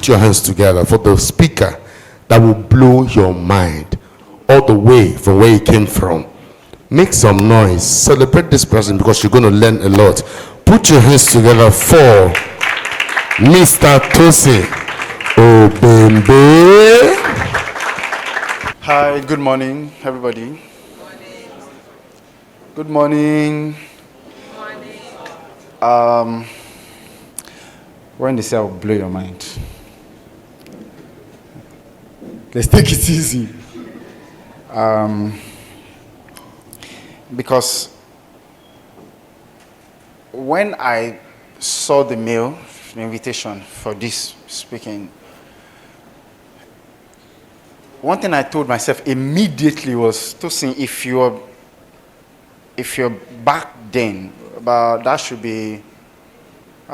put your hands together for the speaker that will blow your mind all the way from where he came from. Make some noise. Celebrate this person because you're going to learn a lot. Put your hands together for Mr. Tosin Obembe. Hi, good morning, everybody. Good morning. When they say I'll blow your mind, let's take it easy. Because when I saw the mail, the invitation for this speaking, one thing I told myself immediately was, Tosin, if you're back then, about that should be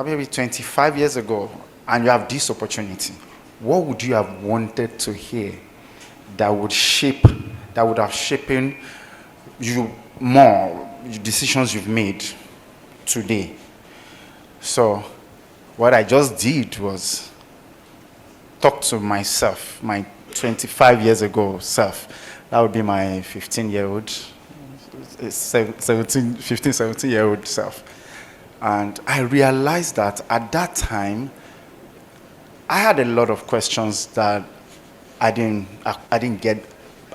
maybe 25 years ago, and you have this opportunity, what would you have wanted to hear that would have shaped you more, the decisions you've made today? So what I just did was talk to myself, my 25 years ago self. That would be my 15-year-old, 17-year-old self. And I realized that at that time, I had a lot of questions that I didn't get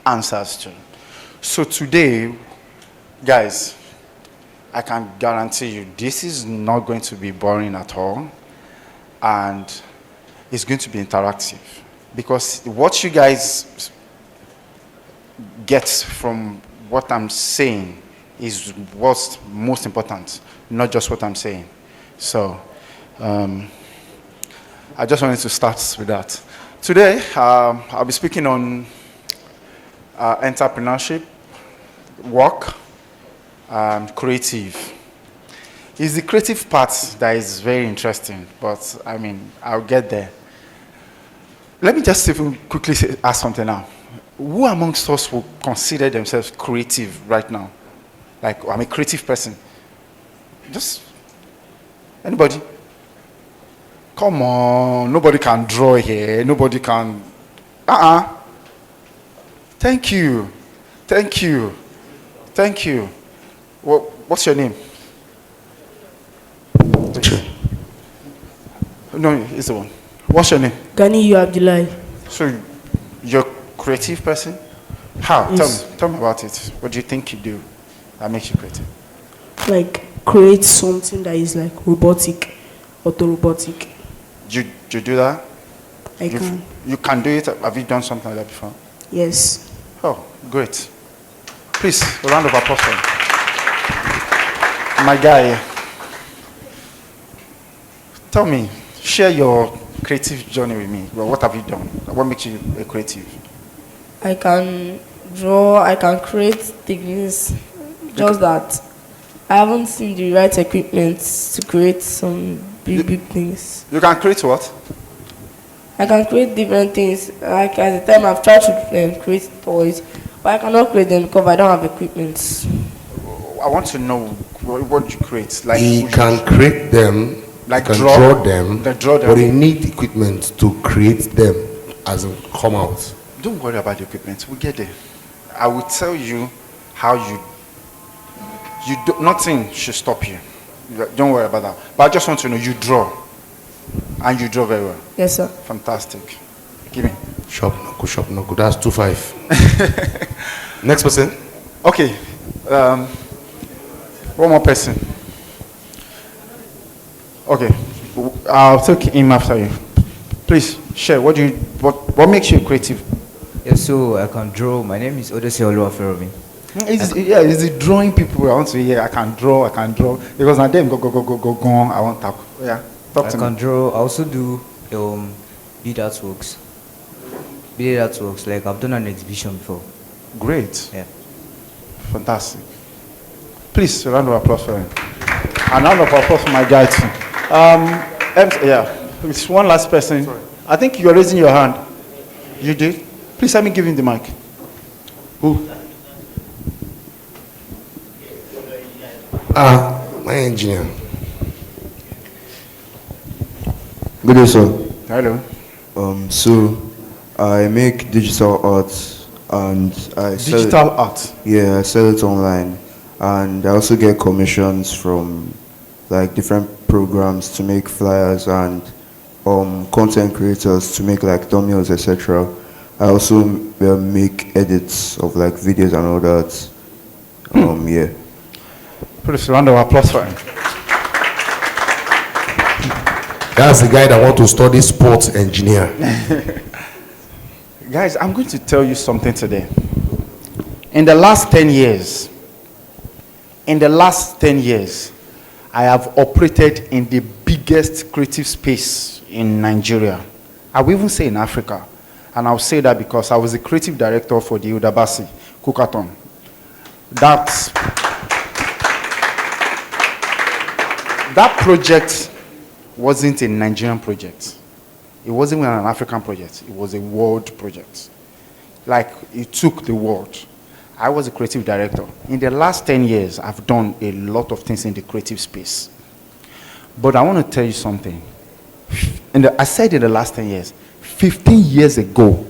answers to. So today, guys, I can guarantee you this is not going to be boring at all, and it's going to be interactive, because what you guys get from what I'm saying is what's most important, not just what I'm saying. So I just wanted to start with that. Today, I'll be speaking on entrepreneurship, work, creative. It's the creative part that is very interesting, but I mean, I'll get there. Let me just even quickly ask something now. Who amongst us will consider themselves creative right now? Like, I'm a creative person. Just anybody? Come on, nobody can draw here. Nobody can. Thank you. What's your name? No, it's the one. What's your name? Gani Abdullah. So, you're a creative person? How? Yes. Tell me about it. What do you think you do that makes you creative? Like, create something that is like robotic, auto-robotic. You do that? Can. You can do it? Have you done something like that before? Yes. Oh, great. Please, a round of applause for him. My guy, tell me, share your creative journey with me. Well, what have you done? What makes you a creative? I can draw, I can create things, just that I haven't seen the right equipment to create some big things. You can create what? I can create different things. Like, at the time I've tried to create toys, but I cannot create them because I don't have equipment. I want to know what you create. Like, He can create them, like can draw them, but he need equipment to create them as they come out. Don't worry about the equipment. We'll get there. I will tell you how nothing should stop you. Don't worry about that. But I just want to know, you draw. And you draw very well. Yes, sir. Fantastic. Give me. Shop no good. That's 2-5. Next person. Okay. One more person. Okay. I'll take him after you. Please share. What makes you creative? Yeah, so I can draw. My name is Odese Oluwaferomi. It's the drawing people I want to hear. I can draw. Because now them go. I want to talk. Yeah. Talk to me. I can draw. I also do bead artworks. Like, I've done an exhibition before. Great. Yeah. Fantastic. Please, a round of applause for him. And a round of applause for my guy too. It's one last person. Sorry. I think you're raising your hand. You did? Please let me give him the mic. Who? My engineer. Good day, sir. Hello. So I make digital art and I sell it. Digital art. Yeah, I sell it online, and I also get commissions from like different programs to make flyers and content creators to make like thumbnails, etc. I also make edits of like videos and all that. Yeah. Put a round of applause for him. That's the guy that want to study sports engineer. Guys, I'm going to tell you something today. In the last 10 years, I have operated in the biggest creative space in Nigeria. I will even say in Africa. And I'll say that because I was the creative director for the Udabasi Cookathon. That project wasn't a Nigerian project. It wasn't even an African project. It was a world project. Like, it took the world. I was a creative director. In the last 10 years, I've done a lot of things in the creative space. But I want to tell you something. I said in the last 10 years, 15 years ago,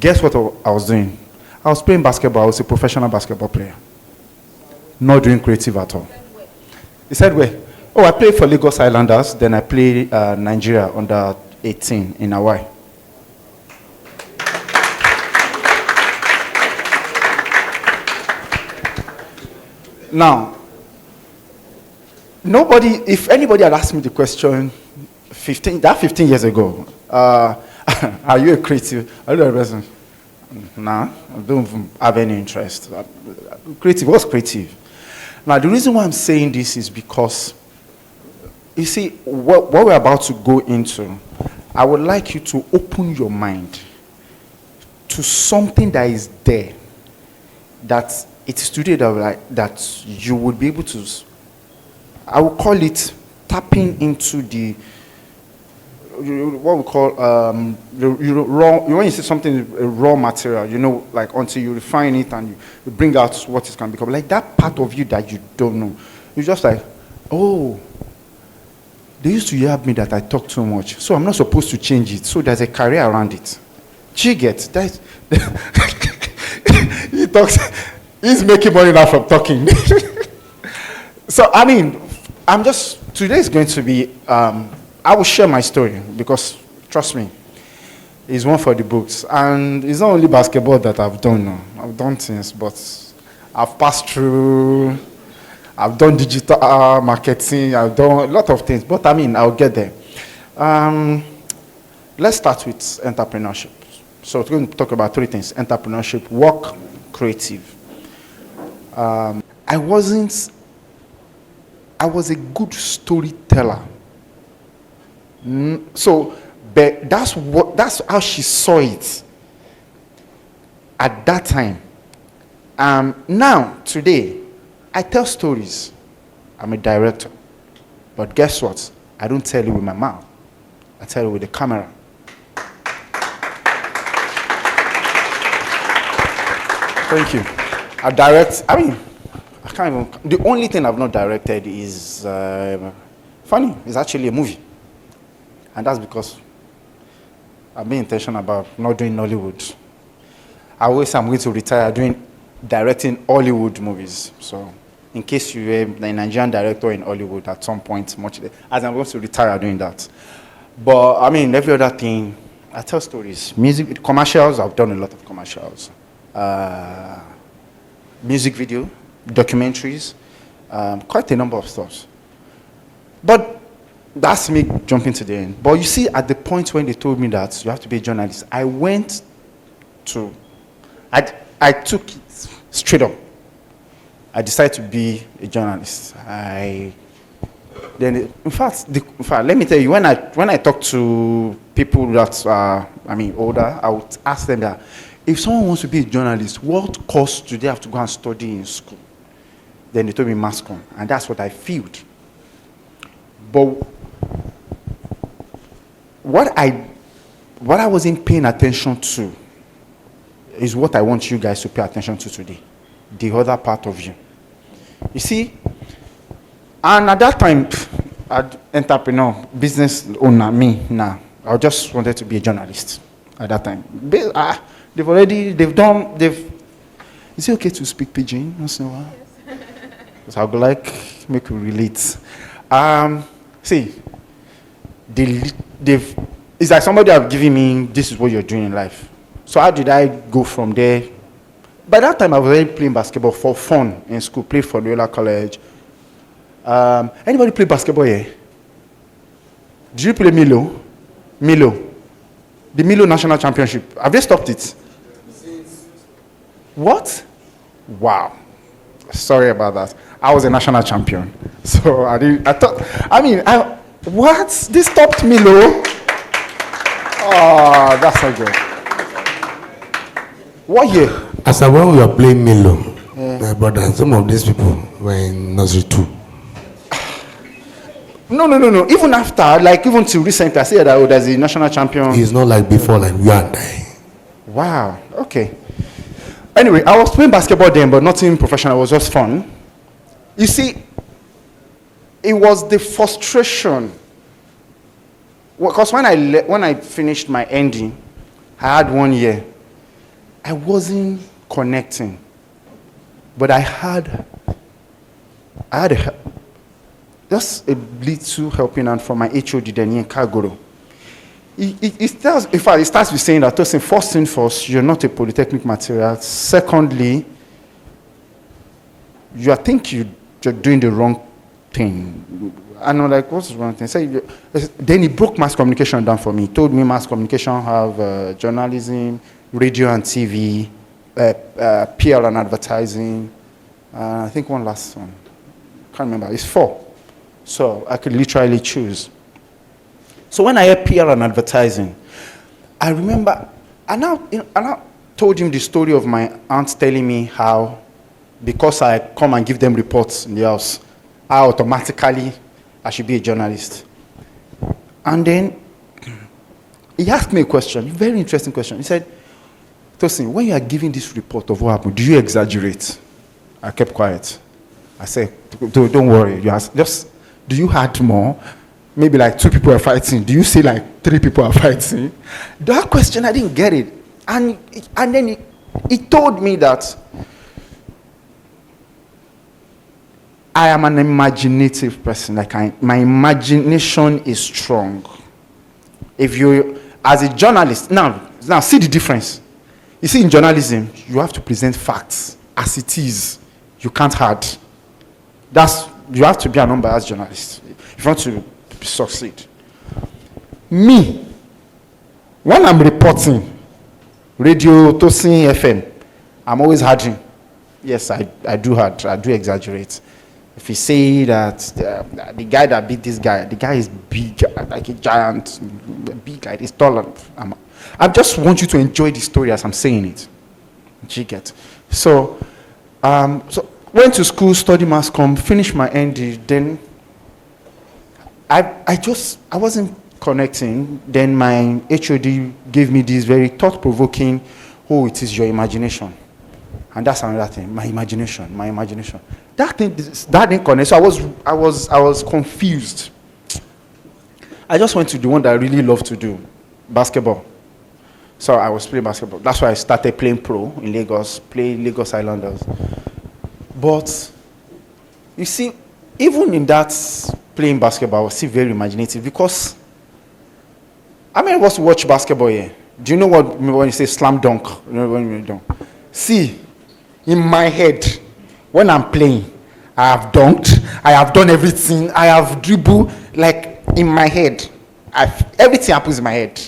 guess what I was doing? I was playing basketball. I was a professional basketball player. Not doing creative at all. He said, where? Oh, I played for Lagos Islanders, then I played Nigeria under 18 in Hawaii. Now, if anybody had asked me the question 15 years ago, are you a creative? Are you a person? Nah, I don't have any interest. Creative, what's creative? Now, the reason why I'm saying this is because, you see, what we're about to go into, I would like you to open your mind to something that is there, that it's today that you would be able to, I would call it tapping into the, what we call, raw, when you see something, a raw material, like until you refine it and you bring out what it can become. Like that part of you that you don't know. You're just like, oh, they used to yab me that I talk too much, so I'm not supposed to change it. So there's a career around it. She gets that. He talks. He's making money now from talking. So I mean, today is going to be. I will share my story because trust me, it's one for the books, and it's not only basketball that I've done. No. I've done things, but I've passed through. I've done digital marketing, I've done a lot of things, but I mean, I'll get there. Let's start with entrepreneurship. So we're going to talk about three things: entrepreneurship, work, creative. I was a good storyteller. So, but that's how she saw it at that time. Now, today, I tell stories. I'm a director. But guess what? I don't tell you with my mouth. I tell you with the camera. Thank you. I can't even. The only thing I've not directed is funny. It's actually a movie. And that's because I'm being intentional about not doing Nollywood. I always say I'm going to retire directing Hollywood movies. So, in case you're a Nigerian director in Hollywood at some point, as I'm going to retire doing that. But I mean, every other thing, I tell stories. Music, commercials, I've done a lot of commercials. Music video, documentaries, quite a number of stuff. But that's me jumping to the end. But you see, at the point when they told me that you have to be a journalist, I took it straight up. I decided to be a journalist. In fact, let me tell you, when I talk to people that are, older, I would ask them that, if someone wants to be a journalist, what course do they have to go and study in school? Then they told me mass comm, and that's what I feel. But what I wasn't paying attention to is what I want you guys to pay attention to today. The other part of you. You see, and at that time, entrepreneur, business owner, me now, I just wanted to be a journalist at that time. Is it okay to speak pidgin once in a while? Because I would like make you relate. See, it's like somebody have given me, this is what you're doing in life. So how did I go from there? By that time, I was already playing basketball for fun in school, played for Loyola College. Anybody play basketball here? Did you play Milo? The Milo National Championship. Have they stopped it? What? Wow. Sorry about that. I was a national champion. So what? They stopped Milo? Oh, that's so good. What year? As when we were playing Milo, my brother, some of these people were in nursery 2. No. Even after, like even till recently, I said that there's a national champion. It's not like before, like you and I. Wow. Okay. Anyway, I was playing basketball then, but nothing professional. It was just fun. You see, it was the frustration. Because when I finished my ending, I had 1 year. I wasn't connecting, but I had just a little helping hand from my HOD then in Kagoro. It starts with saying that, Tosin, first thing first, you're not a polytechnic material. Secondly, you think you're doing the wrong thing. And I'm like, what's the wrong thing? Then he broke mass communication down for me. He told me mass communication have journalism, radio and TV, PR and advertising. I think one last one. Can't remember. It's 4. So I could literally choose. So when I heard PR and advertising, I remember, I now told him the story of my aunt telling me how, because I come and give them reports in the house, how automatically I should be a journalist. And then he asked me a question, a very interesting question. He said, Tosin, when you are giving this report of what happened, do you exaggerate? I kept quiet. I said, don't worry. Do you add more? Maybe like 2 people are fighting. Do you say like 3 people are fighting? That question, I didn't get it. And then he told me that I am an imaginative person. My imagination is strong. If you, as a journalist, now see the difference. You see, in journalism, you have to present facts as it is. You can't add. You have to be an unbiased journalist if you want to succeed. Me, when I'm reporting, radio, Tosin, FM, I'm always adding. Yes, I do add. I do exaggerate. If you say that the guy that beat this guy, the guy is big, like a giant, big guy, he's taller. I just want you to enjoy the story as I'm saying it. You get. So went to school, study mass comm, finished my ND. Then I wasn't connecting. Then my HOD gave me this very thought-provoking, it is your imagination. And that's another thing, my imagination. That didn't connect. So I was confused. I just went to the one that I really love to do, basketball. So I was playing basketball. That's why I started playing pro in Lagos, playing Lagos Islanders. But you see, even in that playing basketball, I was still very imaginative because how many of us watch basketball here? Do you know what when you say slam dunk? You know when you dunk? See, in my head, when I'm playing, I have dunked, I have done everything, I have dribbled, like in my head. Everything happens in my head,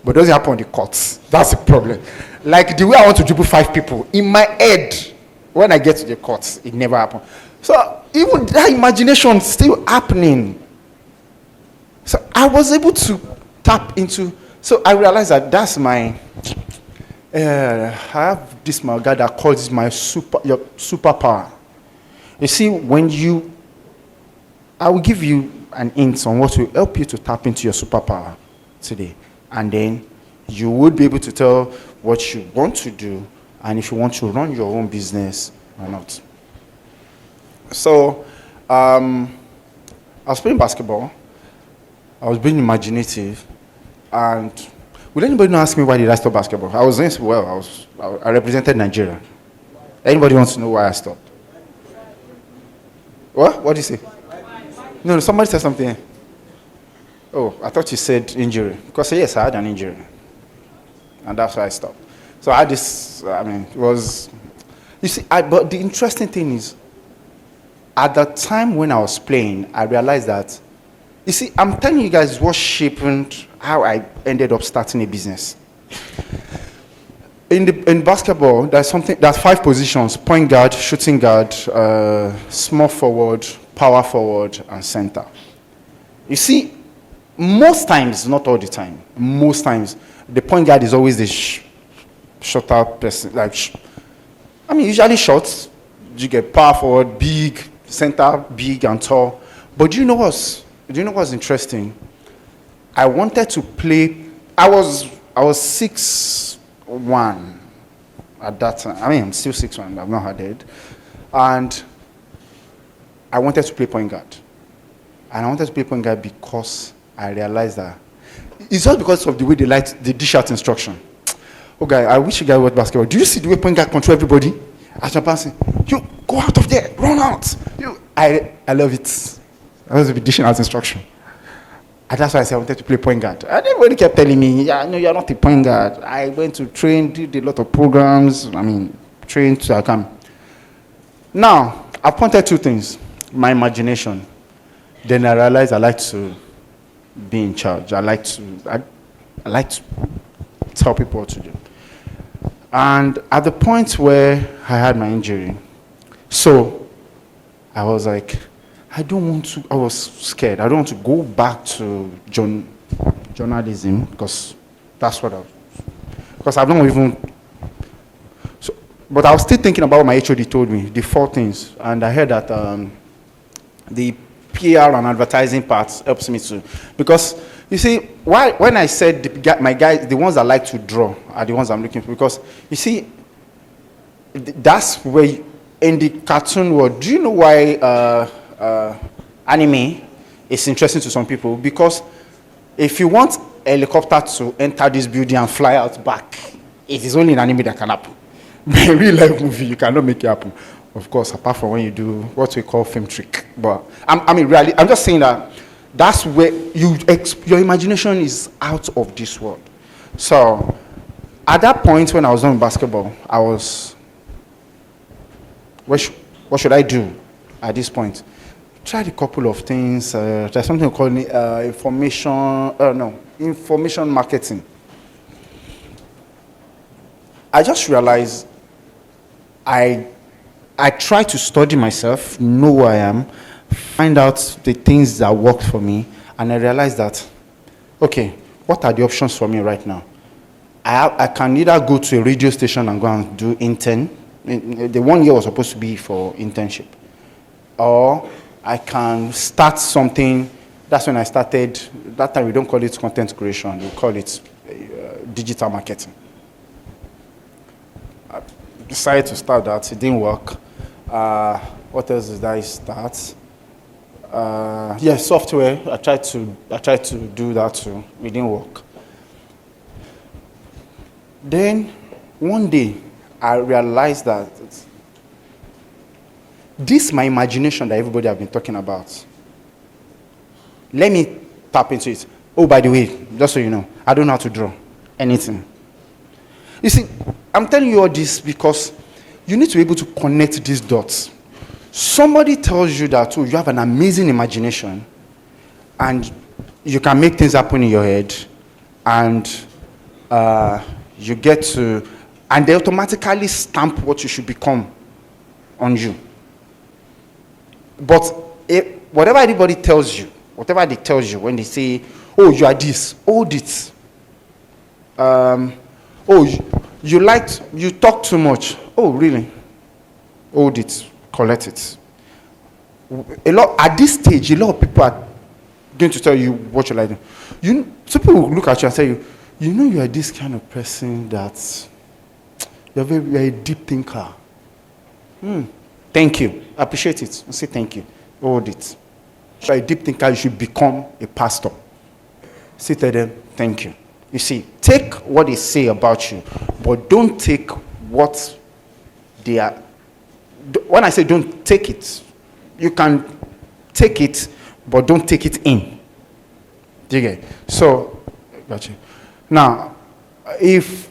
but it doesn't happen on the courts. That's the problem. Like the way I want to dribble 5 people, in my head, when I get to the courts, it never happens. So even that imagination is still happening. So I was able to tap into, so I realized that that's my, I have this my guy that calls it my your superpower. You see, I will give you an hint on what will help you to tap into your superpower today. And then you would be able to tell what you want to do and if you want to run your own business or not. So, I was playing basketball. I was being imaginative. And will anybody not ask me why did I stop basketball? I was doing well. I represented Nigeria. Anybody wants to know why I stopped? What? What did you say? No, somebody said something. Oh, I thought you said injury. Because yes, I had an injury. And that's why I stopped. So I had this, it was, you see, but the interesting thing is, at the time when I was playing, I realized that, you see, I'm telling you guys what shaped how I ended up starting a business. In basketball, there's 5 positions: point guard, shooting guard, small forward, power forward, and center. You see, most times, not all the time, most times, the point guard is always the shorter person. Usually short. You get power forward, big, center, big and tall. But do you know what's interesting? I wanted to play. I was 6'1" at that time. I'm still 6'1". I've not had it, and I wanted to play point guard. And I wanted to play point guard because I realized that it's just because of the way they dish out instruction. Okay, I wish you guys watch basketball. Do you see the way point guard control everybody? As you're passing, you go out of there, run out. I love it. I was dishing out instruction. And that's why I said I wanted to play point guard. And everybody kept telling me, yeah, no, you're not a point guard. I went to train, did a lot of programs. Trained so I can. Now, I pointed 2 things. My imagination. Then I realized I like to be in charge. I like to tell people what to do. And at the point where I had my injury, so I was like, I was scared. I don't want to go back to journalism because that's what because I've not even, but I was still thinking about what my HOD told me, the 4 things. And I heard that the PR and advertising part helps me too. Because, you see, when I said my guys, the ones that like to draw are the ones I'm looking for. Because, you see, that's where, in the cartoon world, do you know why anime is interesting to some people? Because if you want a helicopter to enter this building and fly out back, it is only in anime that can happen. In real life movie, you cannot make it happen. Of course, apart from when you do what we call film trick. But really, I'm just saying that that's where your imagination is out of this world. So, at that point when I was on basketball, I was, what should I do at this point? Tried a couple of things. There's something called information marketing. I just realized I try to study myself, know who I am, find out the things that worked for me, and I realized that, okay, what are the options for me right now? I can either go to a radio station and go and do intern. The 1 year was supposed to be for internship. Or I can start something. That's when I started. That time we don't call it content creation. We call it digital marketing. I decided to start that. It didn't work. What else did I start? Software. I tried to do that too. It didn't work. Then one day I realized that this my imagination that everybody have been talking about. Let me tap into it. Oh, by the way, just so you know, I don't know how to draw anything. You see, I'm telling you all this because you need to be able to connect these dots. Somebody tells you that, oh, you have an amazing imagination and you can make things happen in your head, and you get to, and they automatically stamp what you should become on you. But whatever anybody tells you, whatever they tell you when they say, oh, you are this, hold it. You talk too much. Oh, really? Hold it, collect it. At this stage, a lot of people are going to tell you what you like. Some people will look at you and say, you are this kind of person that you're a deep thinker. Thank you. I appreciate it. I say thank you. Hold it. If you're a deep thinker, you should become a pastor. Say to them, thank you. You see, take what they say about you, but don't take what they are. When I say don't take it, you can take it, but don't take it in. Do you get? So, got you. Now, if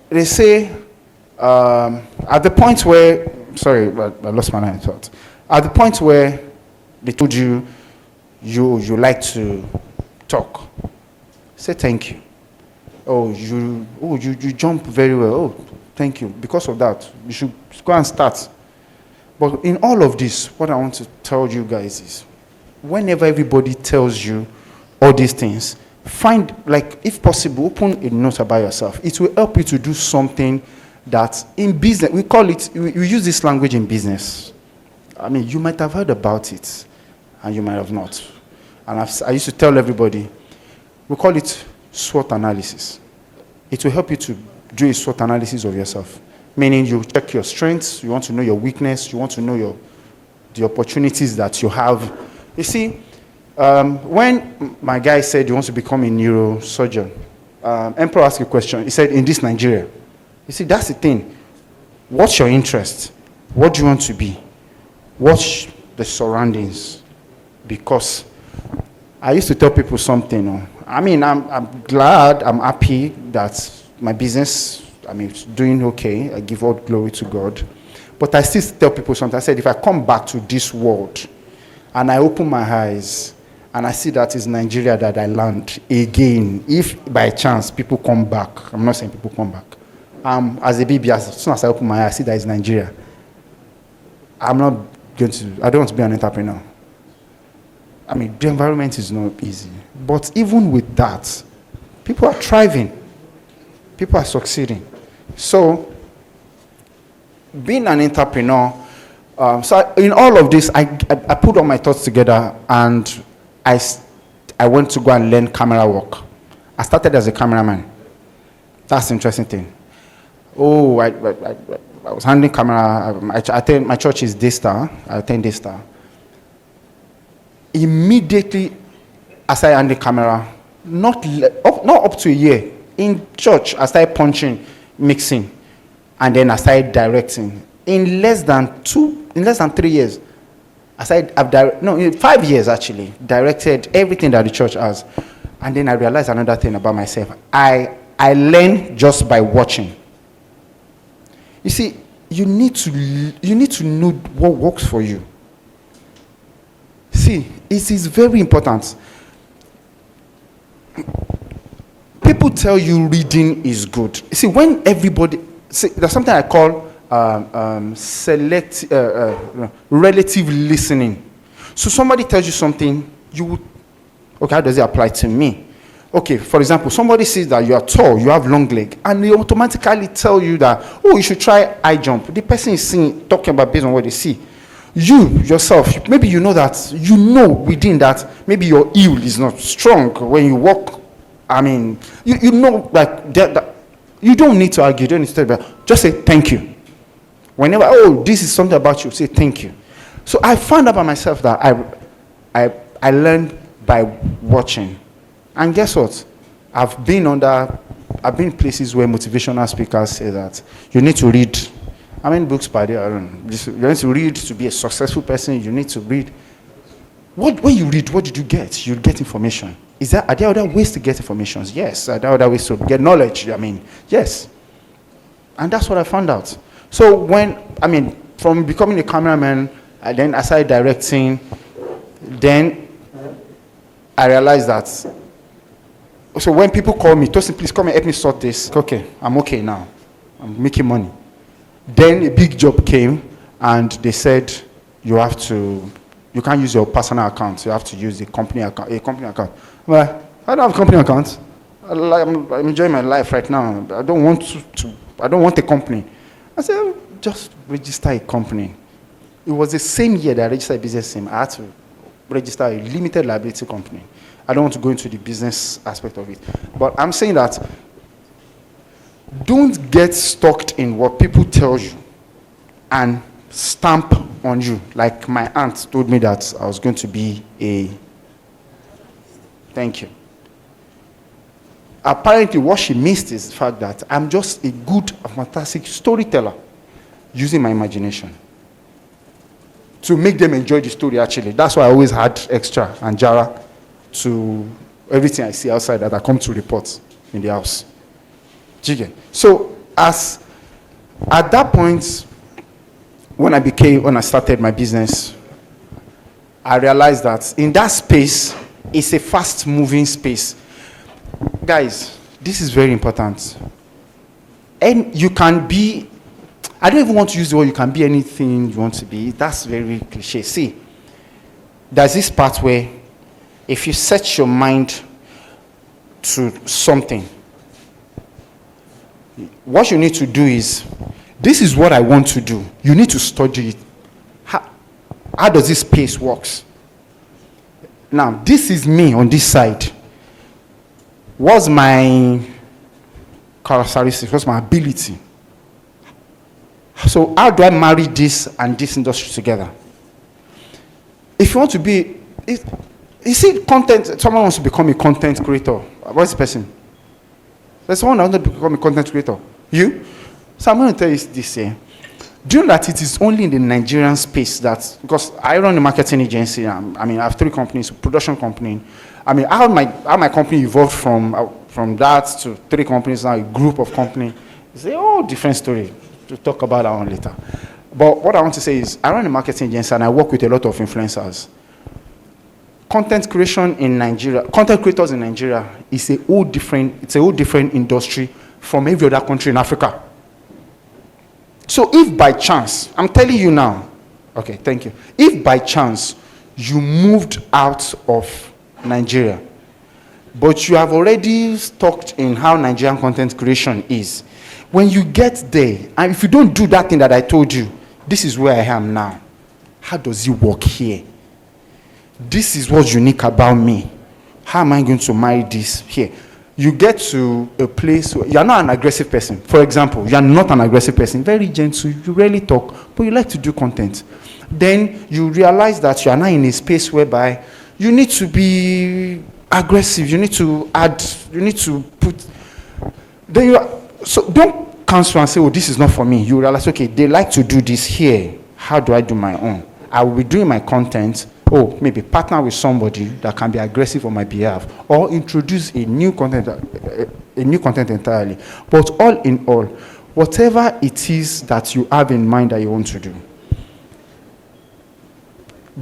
they say at the point where, sorry, I lost my line of thought. At the point where they told you you like to talk, say thank you. You jump very well. Oh, thank you. Because of that, you should go and start. But in all of this, what I want to tell you guys is, whenever everybody tells you all these things, find, like, if possible, open a note about yourself. It will help you to do something that in business, we call it, we use this language in business. I mean, you might have heard about it, and you might have not. And I used to tell everybody, we call it SWOT analysis. It will help you to do a SWOT analysis of yourself. Meaning you check your strengths, you want to know your weakness, you want to know the opportunities that you have. You see, when my guy said he wants to become a neurosurgeon, Emperor asked a question. He said, in this Nigeria. You see, that's the thing. What's your interest? What do you want to be? Watch the surroundings. Because I used to tell people something. I mean, I'm glad, I'm happy that my business, I mean, it's doing okay. I give all glory to God. But I still tell people something. I said, if I come back to this world and I open my eyes and I see that it's Nigeria that I land again, if by chance people come back, I'm not saying people come back, as a baby, as soon as I open my eyes, I see that it's Nigeria. I don't want to be an entrepreneur. I mean, the environment is not easy. But even with that, people are thriving. People are succeeding. So, being an entrepreneur, so in all of this, I put all my thoughts together, and I went to go and learn camera work. I started as a cameraman. That's the interesting thing. I was handling camera. My church is Daystar. I attend Daystar. Immediately, as I handle camera, not up to a year, in church, I started punching, mixing, and then I started directing. In less than 3 years, in 5 years actually, directed everything that the church has. And then I realized another thing about myself. I learn just by watching. You see, you need to know what works for you. See, it is very important. People tell you reading is good. See, when everybody, there's something I call relative listening. So somebody tells you something, you would, okay, how does it apply to me? Okay, for example, somebody says that you are tall, you have long leg, and they automatically tell you that, oh, you should try high jump. The person is talking about based on what they see. You, yourself, maybe you know that, you know within that, maybe your heel is not strong when you walk. I mean, you know, like, that you don't need to argue, you don't need to tell about, just say thank you. Whenever, oh, this is something about you, say thank you. So I found out by myself that I learned by watching. And guess what? I've been places where motivational speakers say that you need to read. How many books per day? I don't know. You need to read to be a successful person. You need to read. When you read, what did you get? You get information. Are there other ways to get information? Yes. Are there other ways to get knowledge? I mean, yes. And that's what I found out. So from becoming a cameraman, then I started directing. Then I realized that. So when people call me, Tosin, please come and help me sort this. Okay, I'm okay now. I'm making money. Then a big job came, and they said you can't use your personal account. You have to use a company account. I'm like, I don't have a company account. I'm enjoying my life right now. I don't want a company. I said, just register a company. It was the same year that I registered a business name. I had to register a limited liability company. I don't want to go into the business aspect of it. But I'm saying that don't get stuck in what people tell you and stamp on you. Like my aunt told me that I was going to be thank you. apparently what she missed is the fact that I'm just a good, fantastic storyteller using my imagination to make them enjoy the story. Actually, that's why I always had extra and Jara to everything I see outside that I come to report in the house. Jigen. So at that point, when I started my business, I realized that in that space, it's a fast-moving space. Guys, this is very important. And you can be, I don't even want to use the word you can be anything you want to be. That's very cliche. See, there's this part where if you set your mind to something, what you need to do is, this is what I want to do. You need to study it. How does this space works? Now, this is me on this side. What's my characteristics? What's my ability? So how do I marry this and this industry together? If you want to be, you see, content, someone wants to become a content creator. What's the person? There's someone that wants to become a content creator. You? So I'm going to tell you this here. Do you know that it is only in the Nigerian space that, because I run a marketing agency, I have 3 companies, production company. How my company evolved from that to 3 companies, now a group of companies. It's a whole different story. To talk about that one later. But what I want to say is, I run a marketing agency and I work with a lot of influencers. Content creation in Nigeria, content creators in Nigeria is a whole different industry from every other country in Africa. So if by chance, I'm telling you now, okay, thank you. If by chance you moved out of Nigeria, but you have already stuck in how Nigerian content creation is, when you get there, and if you don't do that thing that I told you, this is where I am now. How does it work here? This is what's unique about me. How am I going to marry this here? You get to a place where you're not an aggressive person. For example, you're not an aggressive person, very gentle, you rarely talk, but you like to do content. Then you realize that you are now in a space whereby you need to be aggressive, you need to add, you need to put, then you are, so don't cancel and say, oh, this is not for me. You realize, okay, they like to do this here. How do I do my own? I will be doing my content, or maybe partner with somebody that can be aggressive on my behalf, or introduce a new content entirely. But all in all, whatever it is that you have in mind that you want to do,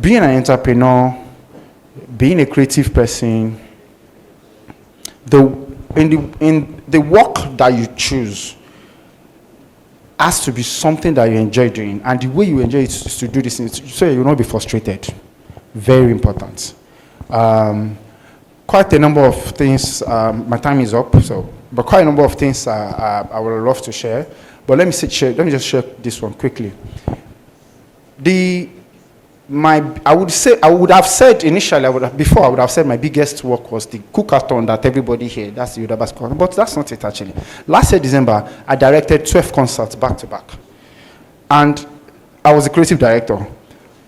being an entrepreneur, being a creative person, in the work that you choose has to be something that you enjoy doing, and the way you enjoy it is to do this so you will not be frustrated. Very important. Quite a number of things. My time is up, but quite a number of things I would love to share. But let me just share this one quickly. I would have said initially, I would have said my biggest work was the cookathon that everybody here, that's the Yoruba cookathon, but that's not it actually. Last year, December, I directed 12 concerts back to back. And I was the creative director.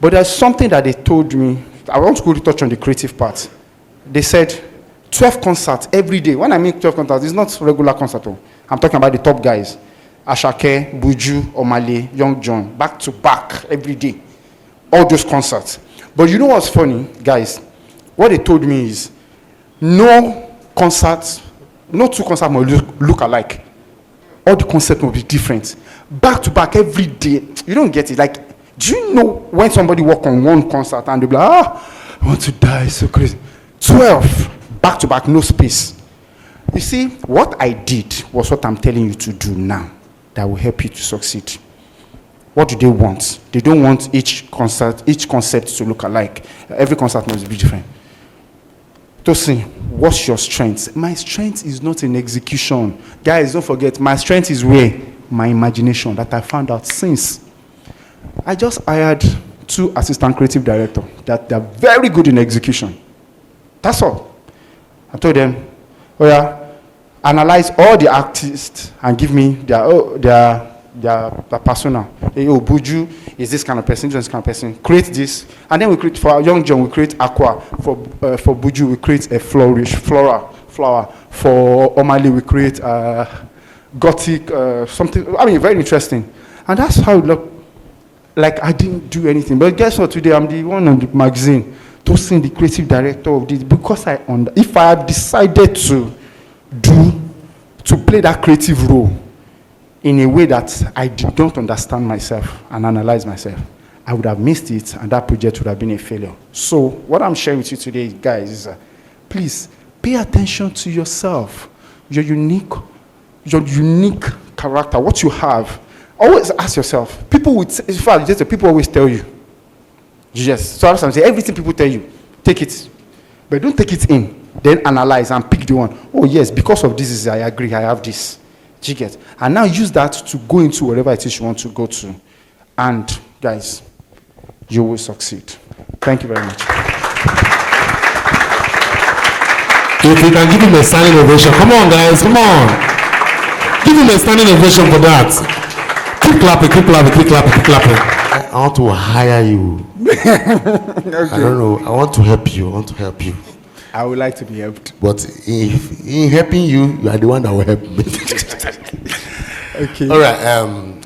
But there's something that they told me, I want to go touch on the creative part. They said 12 concerts every day. When I mean 12 concerts, it's not regular concert. I'm talking about the top guys. Ashake, Buju, Omale, Young John, back to back every day. All those concerts. But you know what's funny, guys? What they told me is, no two concerts must look alike. All the concerts must be different. Back to back every day. You don't get it. Like, do you know when somebody walk on one concert and they'll be like, I want to die, it's so crazy. 12, back to back, no space. You see, what I did was what I'm telling you to do now that will help you to succeed. What do they want? They don't want each concept to look alike. Every concert must be different. Tosin, what's your strength? My strength is not in execution. Guys, don't forget, my strength is where? My imagination that I found out since. I just hired 2 assistant creative directors that they're very good in execution. That's all. I told them, oh yeah, analyze all the artists and give me their persona. Hey, oh, Buju is this kind of person, this kind of person. Create this, and then we create for Young John. We create aqua for Buju. We create a flower. For Omali, we create gothic something. I mean, very interesting. And that's how it looked. Like I didn't do anything. But guess what? Today I'm the one on the magazine, Tosin, the creative director of this, because if I had decided to play that creative role in a way that I did not understand myself and analyze myself, I would have missed it, and that project would have been a failure. So what I'm sharing with you today, guys, is please pay attention to yourself, your unique character, what you have. Always ask yourself. People would say, in fact, just people always tell you. Yes. So I'm saying everything people tell you, take it, but don't take it in. Then analyze and pick the one. Oh yes, because of this, I agree. I have this. Do you get? And now use that to go into wherever it is you want to go to, and guys, you will succeed. Thank you very much. If you can give him a standing ovation, come on, guys, come on. Give him a standing ovation for that. Keep clapping, keep clapping, keep clapping, keep clapping. I want to hire you. Okay. I don't know. I want to help you. I want to help you. I would like to be helped. But if in helping you, you are the one that will help me. Okay. All right.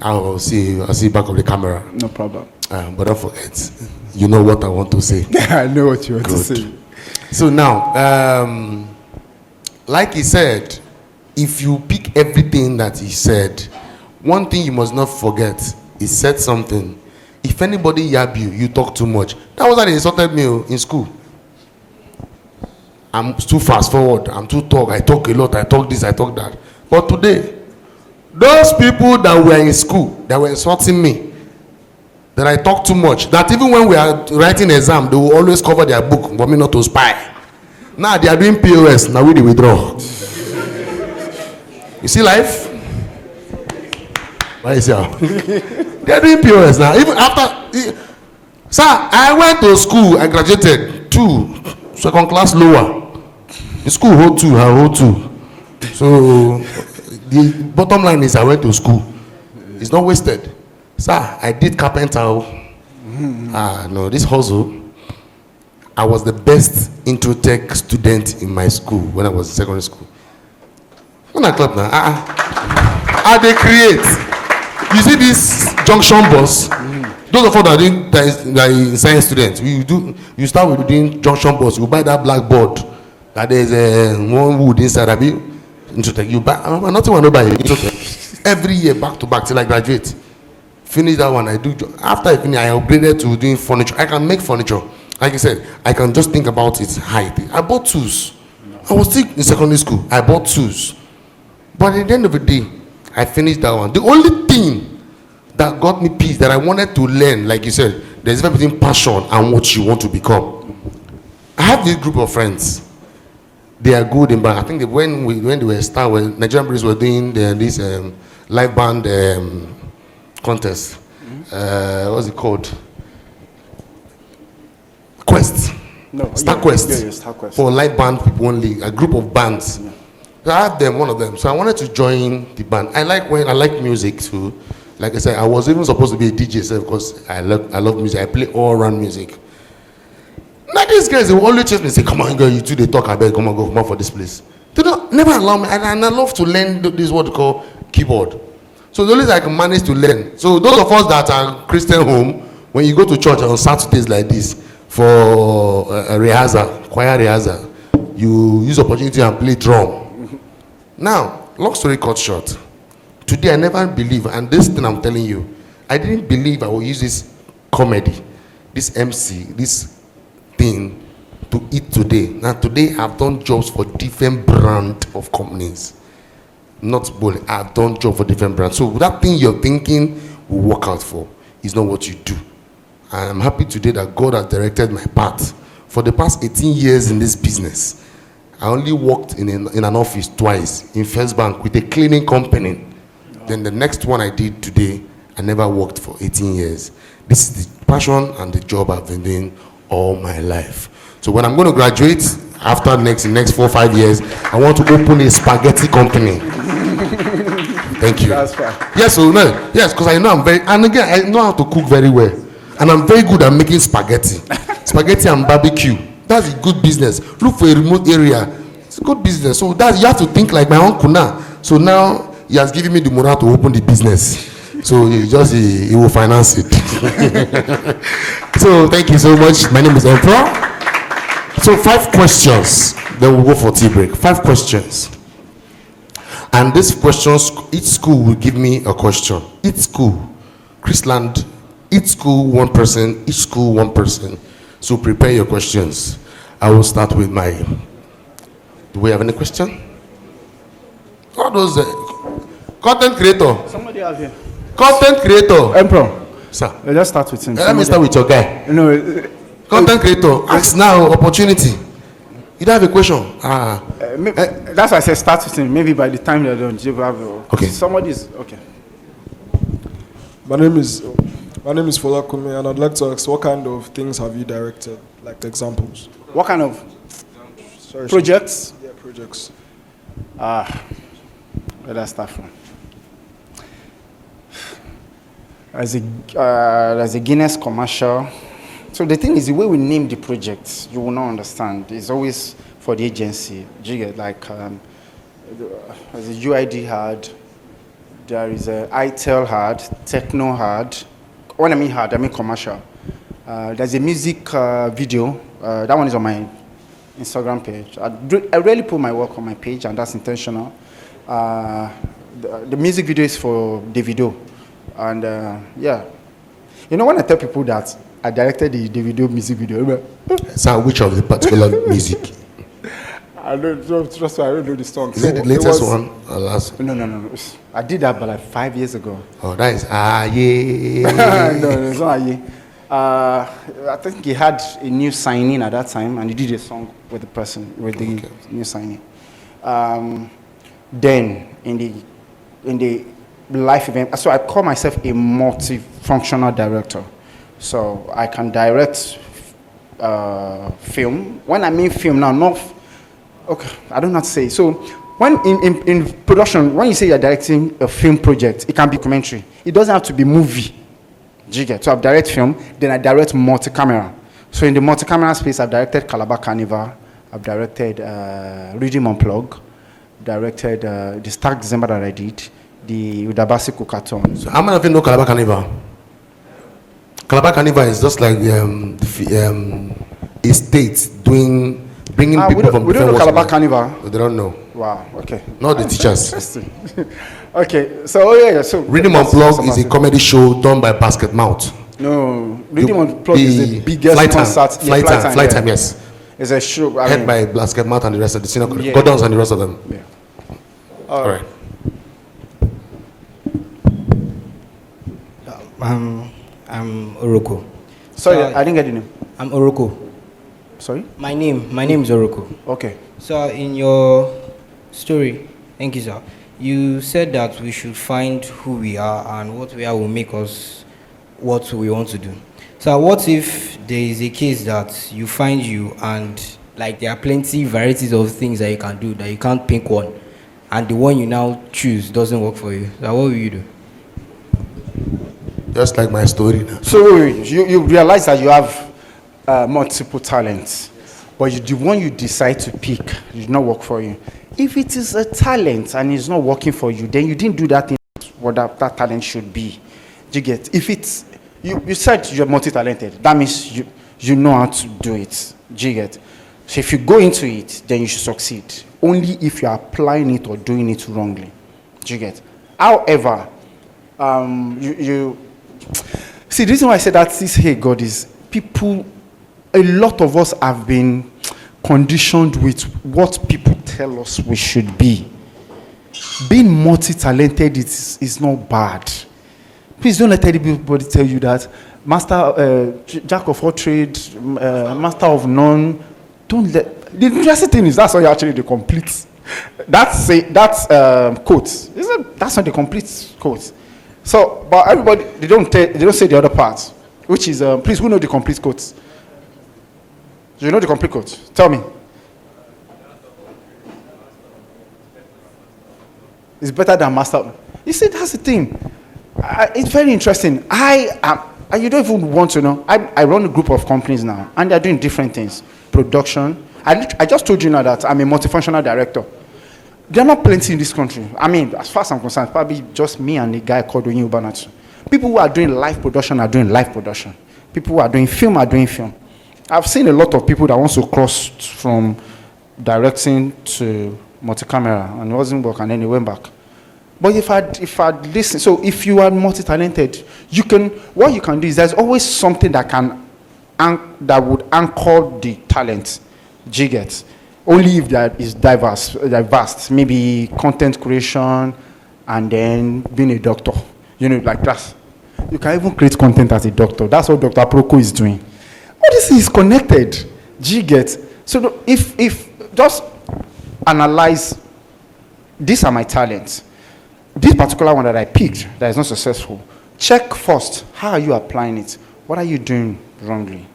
I'll see you. I'll see you back of the camera. No problem. But don't forget, you know what I want to say. I know what you want to say. So now, like he said, if you pick everything that he said, one thing you must not forget, he said something. If anybody yab you, you talk too much. That was how they insulted me in school. I'm too fast forward. I'm too talk. I talk a lot. I talk this. I talk that. But today, those people that were in school, that were insulting me, that I talk too much, that even when we are writing exam, they will always cover their book for me not to spy. Now they are doing POS. Now we withdraw. You see life? Why is it? They are doing POS now. Even after, sir, I went to school. I graduated 2 second class lower. The school hold 2. I hold 2. So the bottom line is I went to school. It's not wasted. Sir, I did carpenter. No, this hustle. I was the best intro tech student in my school when I was in secondary school. When I clap now, how they create. You see this junction bus? Those of us that are science students, you start with doing junction bus. You buy that blackboard that there's one wood inside of you. You buy. Nothing want to buy it. Every year, back to back till I graduate. Finish that one. I do. After I finish, I upgraded to doing furniture. I can make furniture. Like I said, I can just think about its height. I bought tools. I was still in secondary school. I bought tools. But at the end of the day, I finished that one. The only thing that got me peace, that I wanted to learn, like you said, there's a difference between passion and what you want to become. I have this group of friends. They are good in band. I think when they were start, when Nigerian Breeze were doing this live band contest, what's it called? Quest. No, Star Quest. Yeah, Star Quest. For live band people only, a group of bands. Yeah. So I had them, one of them. So I wanted to join the band. I like music too. Like I said, I was even supposed to be a DJ because I love music. I play all around music. Now these guys, they will always chase me and say, come on girl, you two they talk, I beg, come on for this place. They don't never allow me, and I love to learn this what they call keyboard. So the only thing I can manage to learn. So those of us that are Christian home, when you go to church on Saturdays like this for a rehearsal, choir rehearsal, you use opportunity and play drum. Now, long story cut short, today I never believe, and this thing I'm telling you, I didn't believe I would use this comedy, this MC, this thing to eat today. Now today I've done jobs for different brand of companies. Not bully, I've done job for different brands. So that thing you're thinking will work out for is not what you do. And I'm happy today that God has directed my path. For the past 18 years in this business, I only worked in an office twice, in First Bank with a cleaning company. Then the next one I did today, I never worked for 18 years. This is the passion and the job I've been doing all my life. So when I'm going to graduate, after the next 4 or 5 years, I want to open a spaghetti company. Thank you. That's fine. Yes, so no, yes, because I know and again, I know how to cook very well. And I'm very good at making spaghetti. Spaghetti and barbecue. That's a good business. Look for a remote area. It's good business. So that you have to think like my uncle now. So now he has given me the morale to open the business. So he will finance it. So thank you so much. My name is Emperor. So 5 questions. Then we'll go for tea break. 5 questions. And these questions, each school will give me a question. Each school, Chrisland, each school 1 person, each school 1 person. So prepare your questions. I will start with my. Do we have any question? All those content creator. Somebody out here. Content creator. Emperor. Sir. Let's start with him. Let me start with your guy. No. Content creator. Ask now. Opportunity. You don't have a question. That's why I said start with him. Maybe by the time they're done, you have. Okay. Somebody's okay. My name is Folakumi, and I'd like to ask, what kind of things have you directed, like examples? What kind of Sorry, projects? Yeah, projects. Where did I start from? As a Guinness commercial. So the thing is, the way we name the projects, you will not understand. It's always for the agency. Do you get like as a UID had, there is a ITEL had, Techno had. When I mean hard, I mean commercial. There's a music video. That one is on my Instagram page. I rarely put my work on my page, and that's intentional. The music video is for Davido. And yeah. You know, when I tell people that I directed the Davido music video, Sir, which of the particular music? I don't know the song. Is it the latest one or last one? No. I did that, but like 5 years ago. Oh, that is yeah. No, it's not Aye. I think he had a new signing at that time, and he did a song with the person with the new signing. Then in the live event, so I call myself a multifunctional director. So I can direct film. When I mean film now, not okay. I don't know how to say. So when in production, when you say you're directing a film project, it can be documentary. It doesn't have to be movie. Do you get? So I've directed film, then I direct multi-camera. So in the multi-camera space, I've directed Calabar Carnival, I've directed Redeem Unplug, directed the Stark December that I did, the Udabasi Kukaton. So how many of you know Calabar Carnival? Calabar Carnival is just like a state bringing people from we don't know different Calabar walks. Carnival. They don't know. Wow, okay. Not the teachers. Okay, so yeah, so Reading Unplugged is a comedy show done by Basket Mouth. No, Reading Unplugged is the biggest concert. Flight time, yes. It's a show. Head by Basket Mouth and the rest of the senior Yeah. Gordons and the rest of them. Yeah. All right. I'm Oroko. Sorry, I didn't get the name. I'm Oroko. Sorry? My name is Oroko. Okay. So in your story, thank you, sir. You said that we should find who we are and what we are will make us what we want to do. So what if there is a case that you find you and like there are plenty varieties of things that you can do that you can't pick one, and the one you now choose doesn't work for you? So what will you do? Just like my story now. So you realize that you have multiple talents, but the one you decide to pick did not work for you. If it is a talent and it's not working for you, then you didn't do that thing what that talent should be. Do you get? If it's you said you're multi-talented, that means you know how to do it. Do you get? So if you go into it, then you should succeed. Only if you're applying it or doing it wrongly. Do you get? However, you see, the reason why I said that is, hey, God, is people, a lot of us have been conditioned with what people tell us we should be. Being multi-talented is not bad. Please don't let anybody tell you that master, jack of all trades, master of none. Don't let. The interesting thing is that's not actually the complete. That's quote. That's not the complete quote. So, but everybody they don't say the other part, which is please, who know the complete quote? Do you know the complete quote? Tell me. It's better than master. You see, that's the thing. It's very interesting. You don't even want to know. I run a group of companies now, and they're doing different things. Production. I just told you now that I'm a multifunctional director. There are not plenty in this country. I mean, as far as I'm concerned, probably just me and a guy called Onyi Ubanatu. People who are doing live production are doing live production. People who are doing film are doing film. I've seen a lot of people that want to cross from directing to multi-camera and it wasn't work and then they went back. But if I'd listen, so if you are multi-talented, what you can do is there's always something that that would anchor the talent. Do you get? Only if that is diverse, maybe content creation and then being a doctor. You know, like that. You can even create content as a doctor. That's what Dr. Proko is doing. All this is connected. Do you get? So if just analyze, these are my talents. This particular one that I picked that is not successful, check first, how are you applying it? What are you doing wrongly?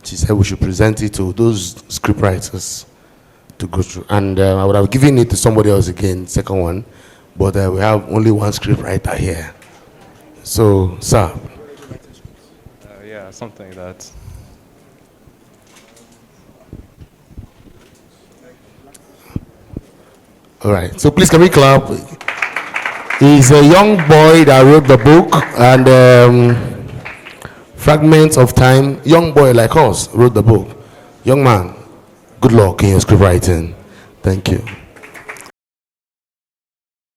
She said we should present it to those scriptwriters to go through. And I would have given it to somebody else again, second one, but we have only one scriptwriter here. So, sir. Yeah, something like that. All right, so please can we clap? He's a young boy that wrote the book, and Fragments of Time. Young boy like us wrote the book. Young man, good luck in your script writing. Thank you.